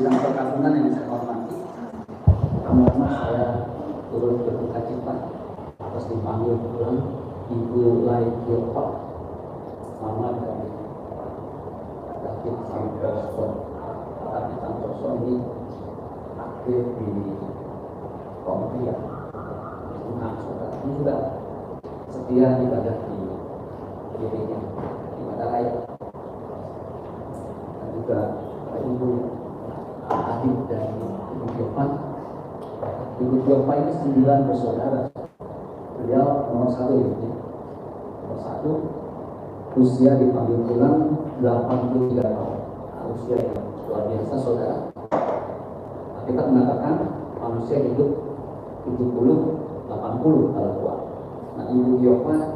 sidang perkampungan yang saya hormati, pertama saya turut berduka cita atas dipanggil pulang Ibu Lai Kiopak, mama dari David Santoso. David Santoso ini aktif di Kementerian Lingkungan, saudara. Ini juga setia ibadah di dirinya, ibadah raya. Dan juga Ibu adik dari Ibu Kiopak. Ibu Kiopak ini 9 bersaudara. Beliau nomor 1 ini. Nomor 1, usia dipanggil pulang 83 tahun. Usia yang luar biasa, saudara. Kita mengatakan manusia hidup 70-80 kalau tua. Nah, Ibu Kiopak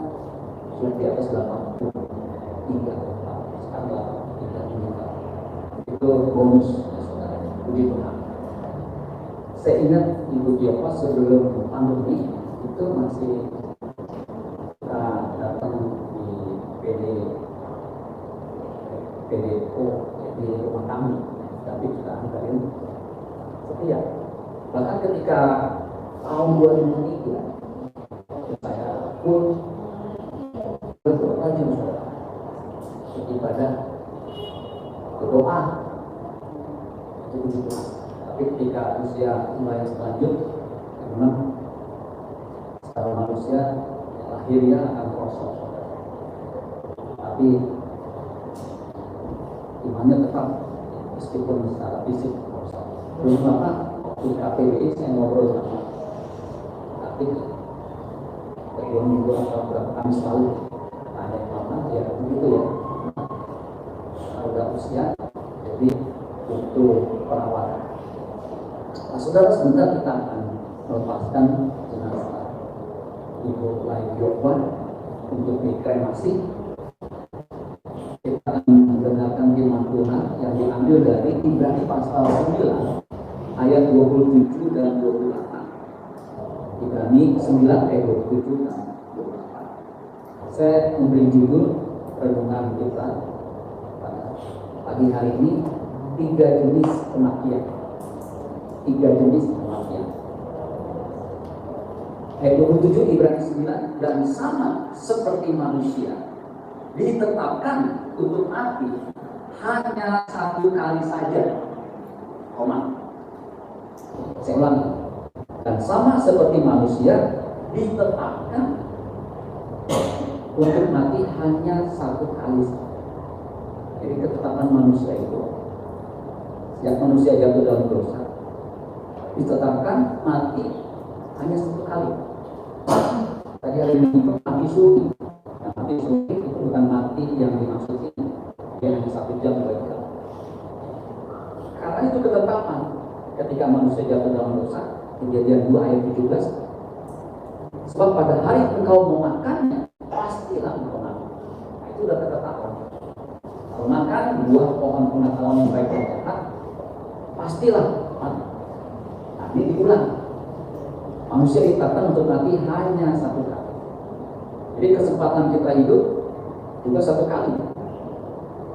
sudah di atas 83 tahun. Sekarang 83 tahun. Itu bonus, ya, saudara. Puji Tuhan. Saya ingat Ibu Kiopak sebelum pandemi itu masih datang di PDO di rumah kami, tapi juga antarin setia. Bahkan ketika tahun 2003 saya pun berdoa juga beribadah, berdoa itu begitu. Tapi ketika usia mulai lanjut, memang secara manusia lahirnya akan kosong, tapi imannya tetap meskipun secara fisik kosong. Belum lama di KPBI saya ngobrol sama tapi kedua minggu atau berapa Kamis lalu tanya mama, ya begitu ya, udah usia jadi butuh perawatan. Nah, saudara, sebentar kita akan melepaskan jenazah Ibu Lai Kiopak untuk dikremasi. Kita akan mendengarkan firman Tuhan yang diambil dari Ibrani pasal 9 ayat 27 dan 28. Ibrani 9 ayat 27 dan 28. Saya memberi judul renungan kita pada pagi hari ini, 3 jenis kematian. 3 jenis kematian. Ayat 27 Ibrani 9, dan sama seperti manusia ditetapkan untuk mati hanya 1 kali saja. Saya ulangi. Dan sama seperti manusia ditetapkan untuk mati hanya 1 kali saja. Jadi ketetapan manusia itu, sejak manusia jatuh dalam dosa, ditetapkan mati hanya 1 kali. Tadi ada yang itu mati suri. Nah, mati suri itu bukan mati yang dimaksud ini, dia hanya 1 jam 2 jam. Karena itu ketetapan ketika manusia jatuh dalam dosa. Kejadian 2 ayat 17. Sebab pada hari engkau memakannya, pastilah engkau mati. Nah, itu udah ketetapan. Kalau makan buah pohon pengetahuan yang baik dan jahat, pastilah mati. Nah, ini diulang. Manusia ditetapkan untuk mati hanya 1 kali. Jadi kesempatan kita hidup juga 1 kali.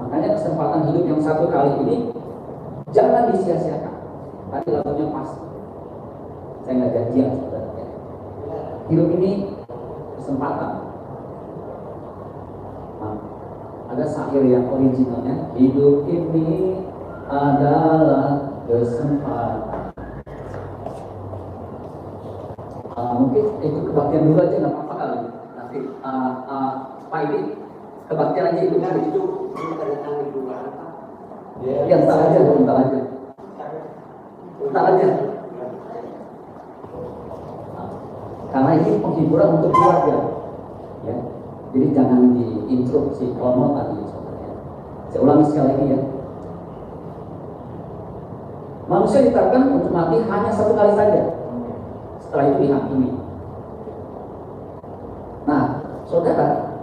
Makanya kesempatan hidup yang 1 kali ini jangan disia-siakan. Tadi lagunya pas. Saya nggak janjian, saudara. Hidup ini kesempatan. Nah, ada syair yang originalnya, hidup ini adalah kesempatan. Mungkin itu kebaktian dulu aja, nggak apa-apa kali. Nanti Pak ini kebaktian aja itu ya, bentar aja. Karena ini penghiburan untuk keluarga, ya. Jadi jangan diinterupsi krono tadi, saudara. Saya ulangi sekali lagi ya. Manusia ditetapkan untuk mati hanya 1 kali saja. Setelah itu dihakimi. Nah, saudara,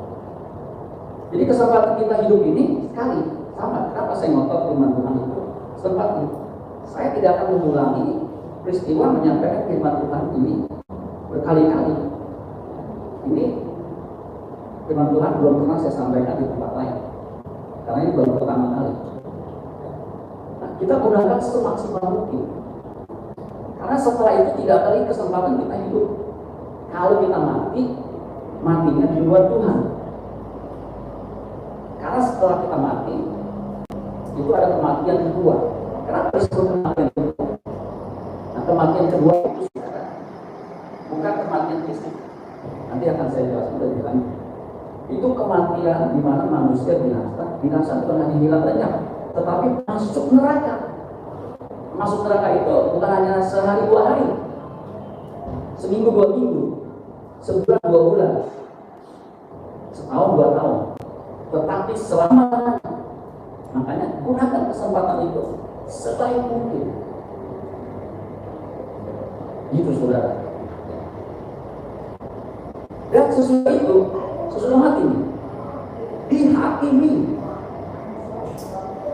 jadi kesempatan kita hidup ini sekali. Sama, kenapa saya ngotot firman Tuhan itu? Kesempatan. Saya tidak akan mengulangi peristiwa menyampaikan firman Tuhan ini berkali-kali. Ini firman Tuhan belum pernah saya sampaikan di tempat lain, karena ini baru pertama kali. Nah, kita gunakan semaksimal mungkin. Karena setelah itu tidak ada lagi kesempatan kita hidup. Kalau kita mati, matinya di luar Tuhan. Karena setelah kita mati, itu ada kematian kedua. Kenapa disebut kematian kedua? Nah, kematian kedua itu bukan kematian fisik. Nanti akan saya jelaskan lebih lanjut. Itu kematian di mana manusia binasa bukan hanya hilang lenyap, tetapi masuk neraka. Masuk neraka itu bukan hanya sehari 2 hari, seminggu 2 minggu, sebulan 2 bulan, setahun 2 tahun, tetapi selama. Makanya gunakan kesempatan itu sebaik mungkin. Gitu saudara. Dan sesudah itu, sesudah mati, dihakimi.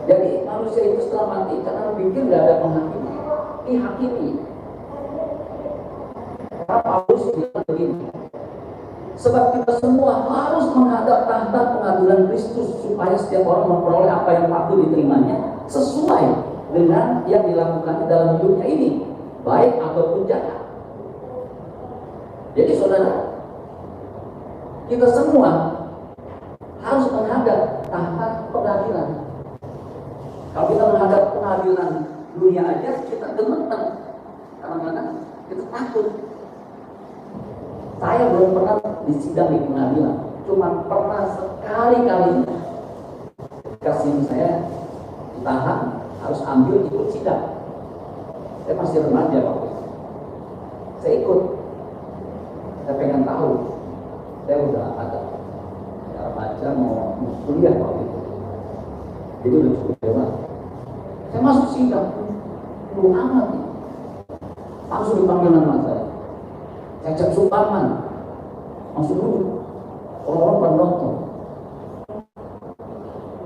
Jadi manusia itu setelah mati, karena pikir tidak ada penghakimi, dihakimi. Karena Paulus bilang begini, sebab kita semua harus menghadap tahta pengadilan Kristus, supaya setiap orang memperoleh apa yang patut diterimanya sesuai dengan yang dilakukan dalam hidupnya ini, baik ataupun jahat. Jadi saudara, kita semua harus menghadap tahta pengadilan. Kalau kita menghadap pengadilan dunia aja, kita gemetar. Kadang-kadang kita takut. Saya belum pernah disidang di pengadilan, cuma pernah sekali-kali kasih saya ditahan, harus ambil ikut sidang. Saya masih remaja waktu itu. Saya ikut. Saya pengen tahu. Saya udah agak remaja mau kuliah waktu itu. Jadi udah cukup dewasa. Saya masuk sidang, belum amat nih. Langsung dipanggil nama saya. Cecep Suparman, langsung duduk. Orang-orang penonton.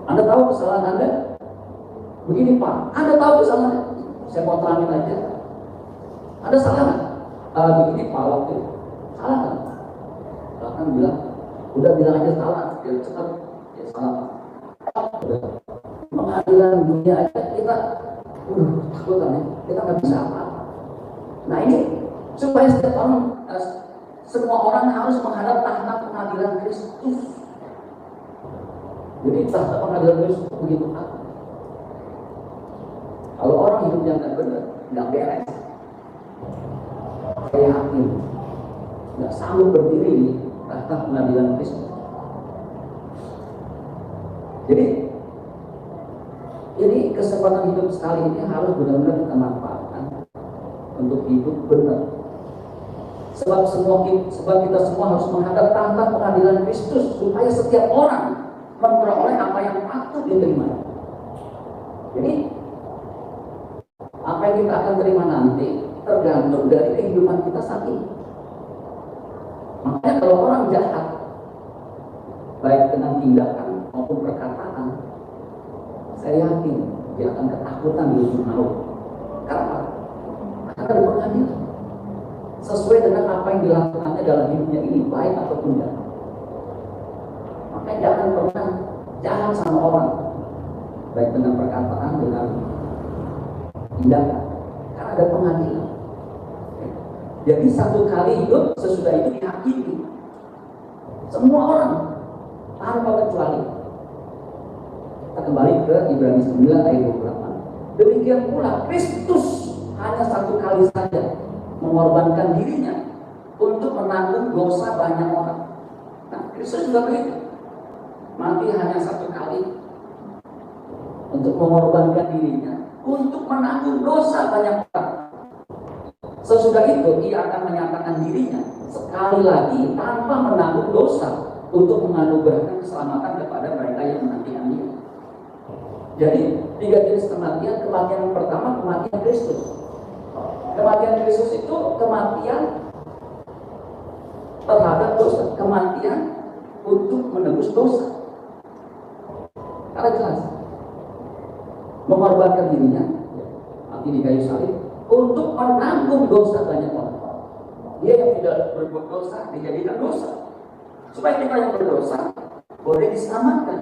Anda tahu kesalahan Anda? Begini Pak, Anda tahu kesalahan? Saya mau terangin aja. Anda salah nggak? Begini Pak, waktu itu salah kan? Bahkan bilang, udah bilang aja salah, ya cepat, ya salah. Udah. Pengadilan dunia aja kita, takut kan ya? Kita nggak bisa apa. Nah ini supaya setiap orang, semua orang harus menghadap tahta pengadilan Kristus. Jadi tahta pengadilan Kristus begitu apa? Kalau orang hidupnya nggak benar, nggak beres, saya yakin nggak sanggup berdiri di tahta pengadilan Kristus. Jadi ini kesempatan hidup sekali ini harus benar-benar kita manfaatkan untuk hidup benar. Sebab kita semua harus menghadap tahta pengadilan Kristus, supaya setiap orang memperoleh apa yang patut diterima. Jadi apa yang kita akan terima nanti tergantung dari kehidupan kita saat ini. Makanya kalau orang jahat, baik dengan tindakan maupun perkataan, saya yakin dia akan ketakutan di ujung maut. Karena ada pengadilan sesuai dengan apa yang dilakukannya dalam hidupnya ini, baik ataupun jahat. Makanya jangan pernah jahat sama orang, baik dengan perkataan, dengan tindakan, karena ada pengadilan. Jadi satu kali hidup, sesudah itu dihakimi semua orang tanpa kecuali. Kita kembali ke Ibrani 9 ayat 28. Demikian pula Kristus hanya satu kali saja mengorbankan dirinya untuk menanggung dosa banyak orang. Nah, Kristus juga begitu. Mati hanya satu kali untuk mengorbankan dirinya untuk menanggung dosa banyak orang. Sesudah itu ia akan menyatakan dirinya sekali lagi tanpa menanggung dosa untuk menganugerahkan keselamatan kepada mereka yang menantikan dia. Jadi 3 jenis kematian. Kematian yang pertama, kematian Kristus. Kematian Kristus itu kematian terhadap dosa, kematian untuk menebus dosa. Karena jelas mengorbankan dirinya, mati di kayu salib untuk menanggung dosa banyak orang. Dia yang tidak berbuat dosa dijadikan dosa, supaya kita yang berdosa boleh diselamatkan.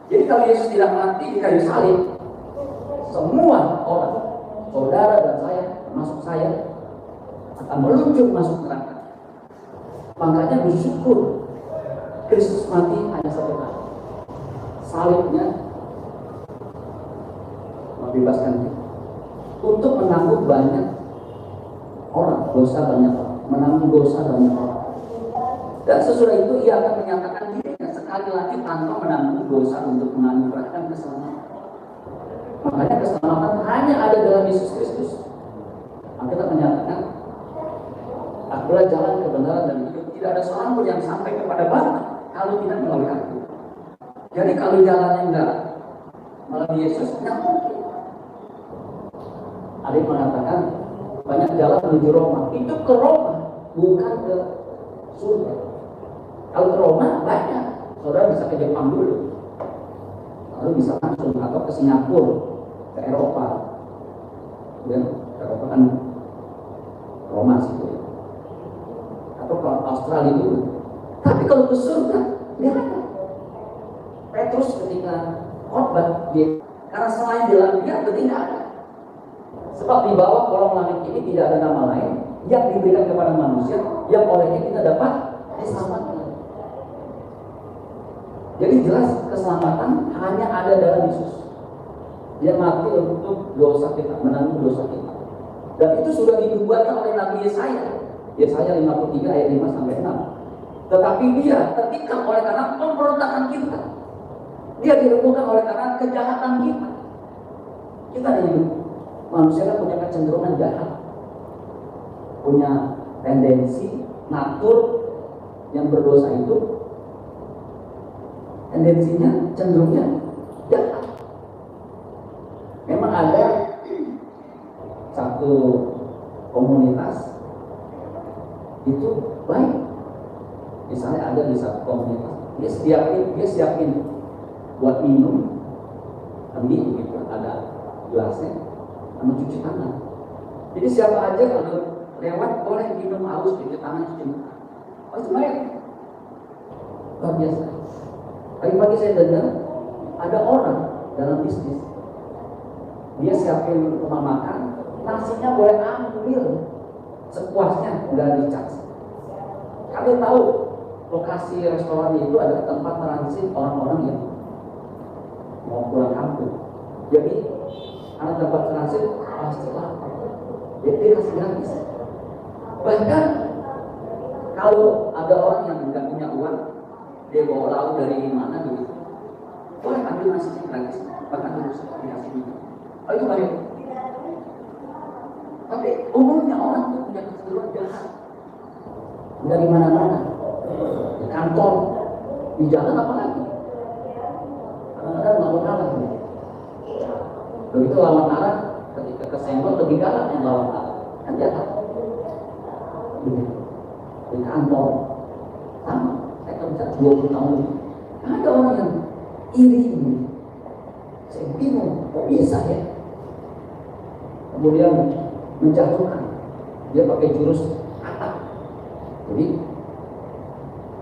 Jadi kalau Yesus tidak mati di kayu salib, semua orang, saudara dan saya, termasuk saya, akan meluncur masuk neraka. Makanya bersyukur Kristus mati hanya satu kali. Salibnya membebaskan kita untuk menanggung banyak orang, dosa banyak orang, menanggung dosa banyak orang. Dan sesudah itu ia akan menyatakan dirinya sekali lagi tanpa menanggung dosa untuk menganugerahkan keselamatan. Makanya keselamatan hanya ada dalam Yesus Kristus. Kita menyatakan, akulah jalan kebenaran dan hidup. Tidak ada seorang pun yang sampai kepada Bapa kalau tidak melalui aku. Jadi kalau jalannya enggak melalui Yesus, tidak mungkin. Ada yang mengatakan banyak jalan menuju Roma. Itu ke Roma, bukan ke surga. Kalau ke Roma banyak, saudara bisa ke Jepang dulu, lalu bisa langsung atau ke Singapura, ke Eropa. Dan Eropa kan Roma sih, atau ke Australia dulu. Tapi kalau ke surga, dia ada. Petrus ketika khotbah dia, karena selain jalan dia berarti nggak ada. Sebab di bawah kolong langit ini tidak ada nama lain yang diberikan kepada manusia yang olehnya kita dapat diselamatkan. Jadi jelas keselamatan hanya ada dalam Yesus. Dia mati untuk dosa kita, menanggung dosa kita. Dan itu sudah dinubuatkan oleh Nabi Yesaya. Yesaya 53 ayat 5 sampai 6. Tetapi dia tertikam oleh karena pemberontakan kita. Dia diremukkan oleh karena kejahatan kita. Kita hidup. Manusia kan punya kecenderungan jahat, punya tendensi natur yang berdosa itu tendensinya cenderungnya jahat. Memang ada satu komunitas itu baik, misalnya ada di satu komunitas dia siapin buat minum ambil gitu, ada gelasnya sama cuci tangan. Jadi siapa aja kalau lewat boleh minum haus, cuci tangan, cuci muka. Oh itu baik, luar biasa. Pagi-pagi saya dengar ada orang dalam bisnis, dia siapin rumah makan, nasinya boleh ambil sepuasnya, nggak dicas. Kalian tahu lokasi restoran itu adalah tempat transit orang-orang yang mau pulang kampung. Jadi karena tempat transit pasti lapar, jadi kasih gratis. Bahkan kalau ada orang yang tidak punya uang, dia bawa lauk dari mana begitu, boleh ambil nasinya gratis, bahkan harus dikasih minum. Oh itu baik. Tapi umumnya orang itu punya kecenderungan jahat. Dari mana-mana, di kantor, di jalan apalagi. Kadang-kadang lawan arah. Begitu lawan arah, ketika kesenggol lebih galak yang lawan arah, kan jahat. Di kantor, sama. Saya kerja 20 tahun. Ada orang yang iri ini. Saya bingung, kok bisa ya? Kemudian menjatuhkan. Dia pakai jurus atap. Jadi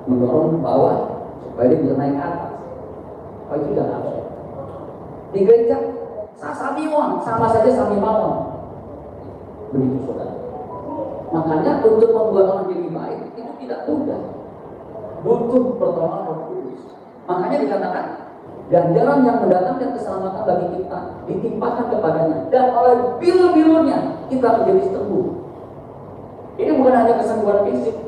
mendorong bawah supaya dia bisa naik ke atas. Oh itu jahat. Di gereja sasamiwan, sama saja samimawan. Begitu saudara. Makanya untuk membuat orang jadi baik itu tidak mudah. Butuh pertolongan Roh Kudus. Makanya dikatakan ganjaran yang mendatangkan keselamatan bagi kita ditimpakan kepadanya, dan oleh bil-bilnya kita menjadi sembuh. Ini bukan hanya kesembuhan fisik,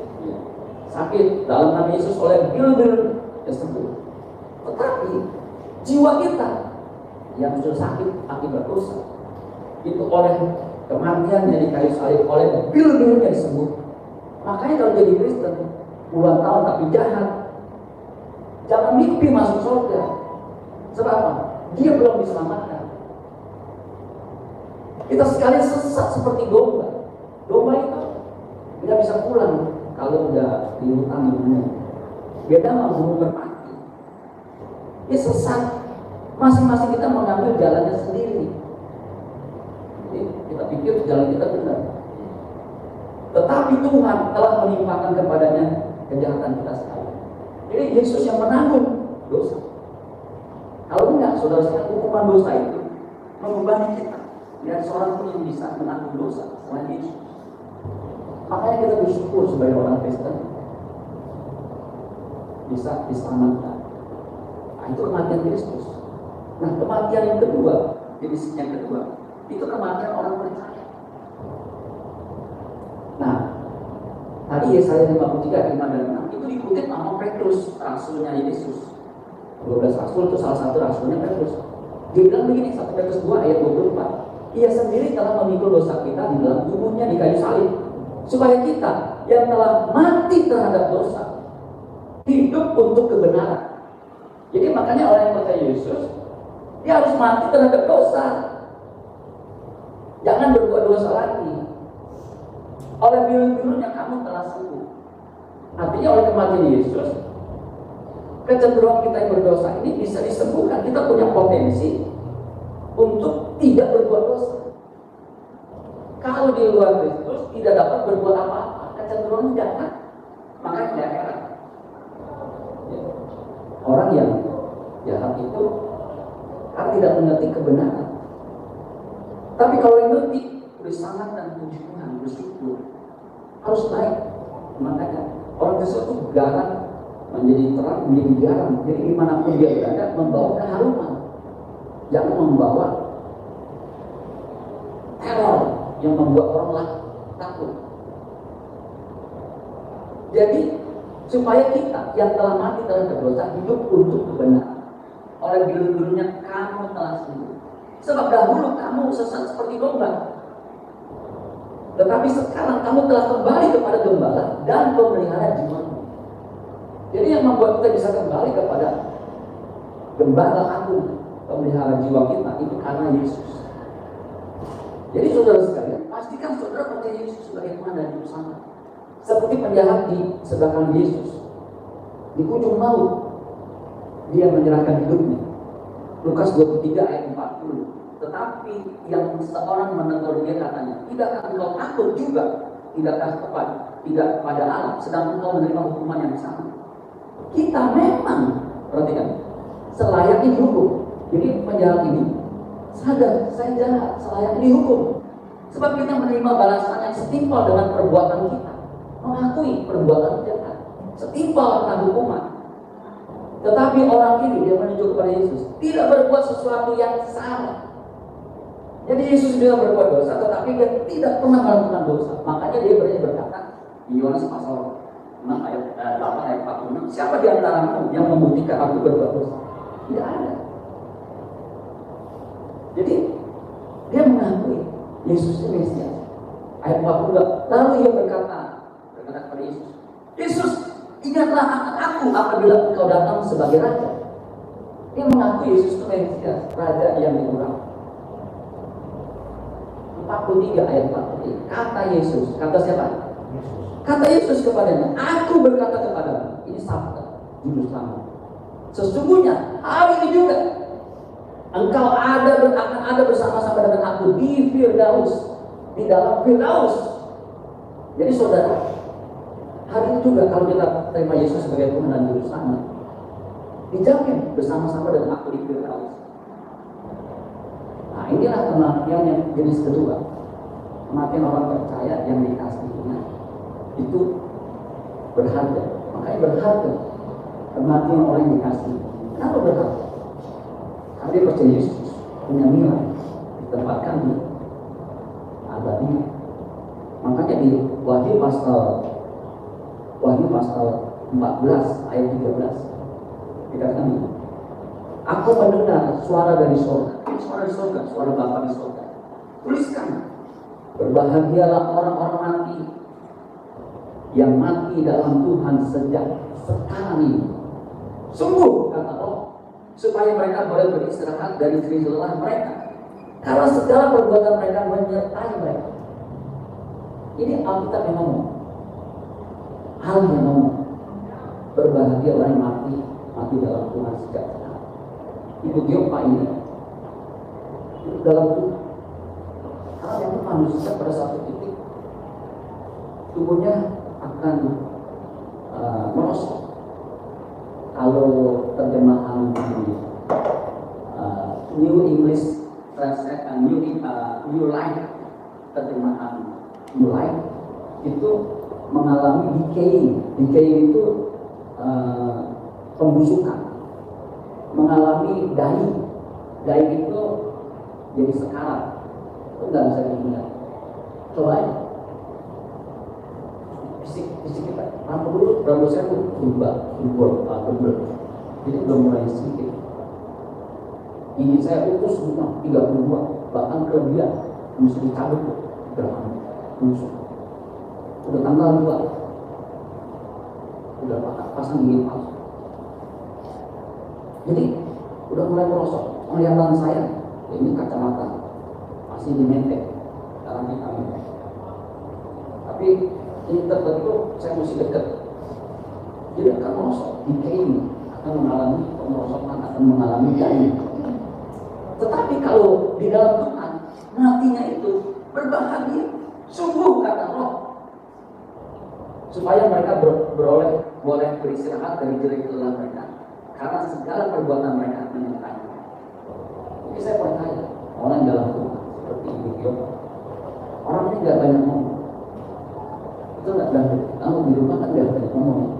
sakit dalam nama Yesus oleh bil-bil sembuh, tetapi jiwa kita yang sudah sakit akibat dosa itu oleh kematiannya di kayu salib, oleh bil-bilnya disembuh. Makanya kalau jadi Kristen puluhan tahun tapi jahat, jangan mimpi masuk surga. Sebab apa? Dia belum diselamatkan. Kita sekali sesat seperti domba. Domba itu tidak bisa pulang kalau udah di hutan ibunya. Beda sama burung merpati. Dia sesat. Masing-masing kita mengambil jalannya sendiri. Jadi kita pikir jalan kita benar. Tetapi Tuhan telah menimpakan kepadanya kejahatan kita sekali. Jadi Yesus yang menanggung dosa. Kalau enggak, saudara-saudara, hukuman dosa itu membebani kita. Dan seorang pun yang bisa menanggung dosa selain Yesus. Makanya kita bersyukur sebagai orang Kristen bisa diselamatkan. Nah, itu kematian Kristus. Nah, kematian yang kedua, jenis yang kedua, itu kematian orang percaya. Nah, tadi Yesaya 53, 5 dan 6 itu dikutip sama Petrus, rasulnya Yesus. 12 rasul itu salah satu rasulnya Petrus. Dia bilang begini, 1 Petrus 2 ayat 24. Ia sendiri telah memikul dosa kita di dalam tubuhnya di kayu salib, supaya kita yang telah mati terhadap dosa hidup untuk kebenaran. Jadi makanya orang yang percaya Yesus, dia harus mati terhadap dosa. Jangan berbuat dosa lagi. Oleh biru-birunya kamu telah sembuh. Artinya oleh kematian Yesus, kecenderungan kita yang berdosa ini bisa disembuhkan. Kita punya potensi untuk tidak berbuat dosa. Kalau di luar Kristus tidak dapat berbuat apa-apa, kecenderungan jahat. Makanya tidak heran orang yang jahat itu kan tidak mengerti kebenaran. Tapi kalau yang ngerti, bersangat dan puji Tuhan, bersyukur, harus naik. Makanya orang Kristus itu garam menjadi terang, menjadi garam. Jadi dimanapun dia berada, membawa keharuman. Jangan membawa teror yang membuat orang takut. Jadi supaya kita yang telah mati terhadap dosa hidup untuk kebenaran. Oleh biru-birunya kamu telah sembuh. Sebab dahulu kamu sesat seperti domba, tetapi sekarang kamu telah kembali kepada gembala dan pemelihara jiwamu. Jadi yang membuat kita bisa kembali kepada gembala agung, pemelihara jiwa kita, itu karena Yesus. Jadi saudara sekalian, pastikan saudara percaya Yesus sebagai Tuhan dan Juru Selamat. Seperti penjahat di sebelah kanan Yesus, di ujung maut dia menyerahkan hidupnya. Lukas 23 ayat 40. Tetapi yang seorang menegur dia katanya, tidakkah engkau takut juga? Tidak kepada Allah, sedang engkau menerima hukuman yang sama. Kita memang, perhatikan, selayaknya dihukum. Jadi penjahat ini sadar, saya jahat, selayaknya dihukum. Sebab kita menerima balasan yang setimpal dengan perbuatan kita. Mengakui perbuatan jahat, setimpal dengan hukuman. Tetapi orang ini, dia menunjuk kepada Yesus, tidak berbuat sesuatu yang salah. Jadi Yesus dia berbuat dosa, tetapi dia tidak pernah melakukan dosa. Makanya dia berkata di Yohanes pasal 6 ayat 8 ayat 46, siapa di antaramu yang membuktikan aku berbuat dosa? Tidak ada. Jadi dia mengakui Yesus itu Mesias. Ayat 42, lalu ia berkata kepada Yesus, Yesus, ingatlah aku apabila engkau datang sebagai raja. Dia mengakui Yesus itu Mesias, raja yang diurang. 43 ayat 43, kata Yesus, kata siapa? Yesus. Kata Yesus kepadanya, aku berkata kepadamu, ini sabda Juru Selamat, sesungguhnya hari ini juga engkau akan ada bersama-sama dengan aku di Firdaus, di dalam Firdaus. Jadi saudara, hari ini juga kalau kita terima Yesus sebagai Tuhan dan Juru Selamat, dijamin bersama-sama dengan aku di Firdaus. Nah, inilah kematian yang jenis kedua. Kematian orang percaya yang dikasih Tuhan. Itu berharga. Makanya berharga kematian orang yang dikasih. Kenapa berharga? Karena dia percaya Yesus punya nilai, ditempatkan di abadi. Makanya di Wahyu pasal 14 ayat 13 dikatakan ini, aku mendengar suara dari surga. Suara di surga, suara Bapa di surga. Tuliskan, berbahagialah orang-orang mati yang mati dalam Tuhan sejak sekarang ini. Sungguh, kata Allah, supaya mereka boleh beristirahat dari jerih lelah mereka, karena segala perbuatan mereka menyertai mereka. Ini Alkitab yang ngomong, hal yang ngomong, berbahagia orang yang mati dalam Tuhan sejak sekarang. Ibu Giopa ini dalam Tuhan. Karena memang manusia pada satu titik tubuhnya akan merosot. Kalau terjemahan New English Translation new life, terjemahan new life itu mengalami decaying. Decaying itu pembusukan, mengalami dying. Dying itu jadi sekarat, itu nggak bisa dihindari. Coba aja, fisik kita, rambut saya tuh tebal, jadi udah mulai sedikit. Ini saya utus semua 32, bahkan kelebihan mesti dicabut tuh, udah tanggal 2, udah pasang gigi palsu. Jadi udah mulai merosot. Penglihatan saya ini kacamata masih dimentek, sekarang kita mentek. Tapi ini tertentu saya mesti dekat. Jadi akan merosot, decaying, akan mengalami pemerosotan, akan mengalami dying. Tetapi kalau di dalam Tuhan, matinya itu berbahagia, sungguh kata Roh, supaya mereka boleh beristirahat dari jerih lelah mereka, karena segala perbuatan mereka menyertai. Jadi saya percaya orang dalam Tuhan seperti Ibu Gio, orang ini nggak banyak ngomong. Itu nggak banyak. Kalau di rumah kan nggak banyak ngomong,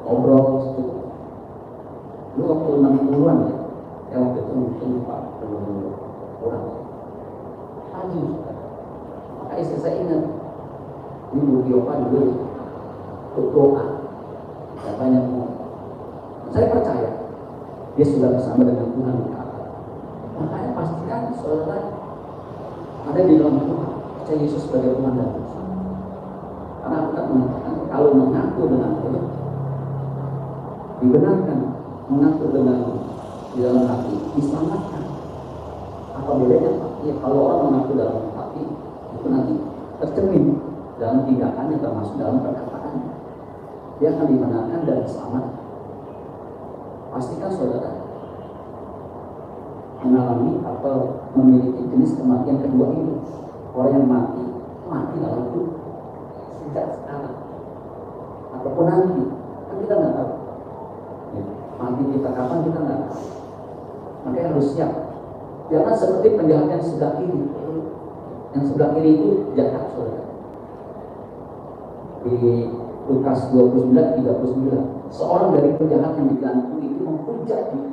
ngobrol sedikit. Lu waktu 60-an ya, waktu itu mungkin Pak kurang pagi. Maka istri saya ingat Ibu Gio dulu berdoa, nggak banyak ngomong. Saya percaya dia sudah bersama dengan Tuhan. Makanya pastikan saudara ada di dalam Tuhan, percaya Yesus sebagai Tuhan dan Tuhan. Karena kita mengatakan kalau mengaku dengan Tuhan, dibenarkan, mengaku dengan di dalam hati, diselamatkan. Apa bedanya Pak? Ya, kalau orang mengaku dalam hati, itu nanti tercermin dalam tindakannya, termasuk dalam perkataannya. Dia akan dibenarkan dan diselamatkan. Pastikan saudara mengalami atau memiliki jenis kematian kedua ini. Orang yang mati dalam itu sejak sekarang ataupun nanti, kan kita nggak tahu mati kita kapan, kita nggak tahu. Makanya harus siap. Jangan seperti penjahat yang sebelah kiri. Yang sebelah kiri itu jahat saudara. Di Lukas 29:39, seorang dari penjahat yang digantung itu menghujat dia.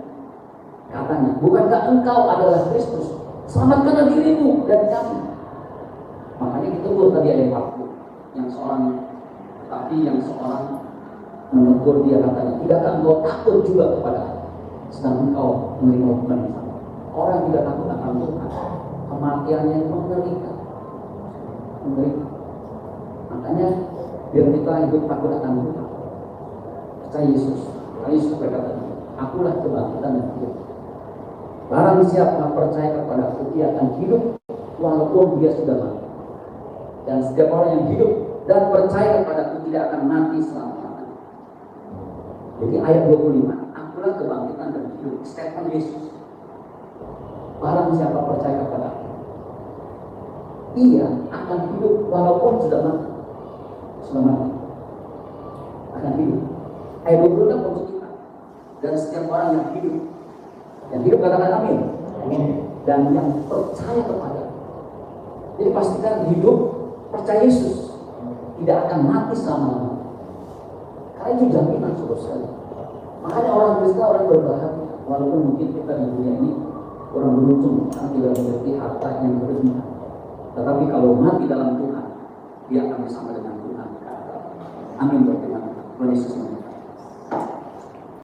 Katanya, bukankah engkau adalah Kristus? Selamatkanlah dirimu dan kami. Makanya kita tadi ada 40 yang seorang menegur dia, katanya, tidakkah engkau takut juga kepada aku, sedang engkau menerima hukuman yang sama? Orang yang tidak takut akan Tuhan, kematiannya itu mengerikan. Makanya biar kita hidup takut akan Tuhan, percaya Yesus. Yesus berkata, akulah kebangkitan dan hidup. Barang siapa percaya kepada aku, dia akan hidup walaupun dia sudah mati. Dan setiap orang yang hidup dan percaya kepada aku tidak akan mati selama-lamanya. Jadi ayat 25, akulah kebangkitan dan hidup. Statement Yesus. Barang siapa percaya kepada aku, ia akan hidup walaupun sudah mati. Selamat akan hidup. Ayat 26 untuk kita. Dan setiap orang yang hidup katakan amin. Amin. Dan yang percaya kepada. Jadi pastikan hidup percaya Yesus, tidak akan mati selama-lamanya. Karena itu jaminan saudara sekali. Makanya orang Kristen orang berbahagia, walaupun mungkin kita di dunia ini orang beruntung karena tidak memiliki harta yang berlimpah. Tetapi kalau mati dalam Tuhan, dia akan bersama dengan Tuhan. Amin. Berterima kasih.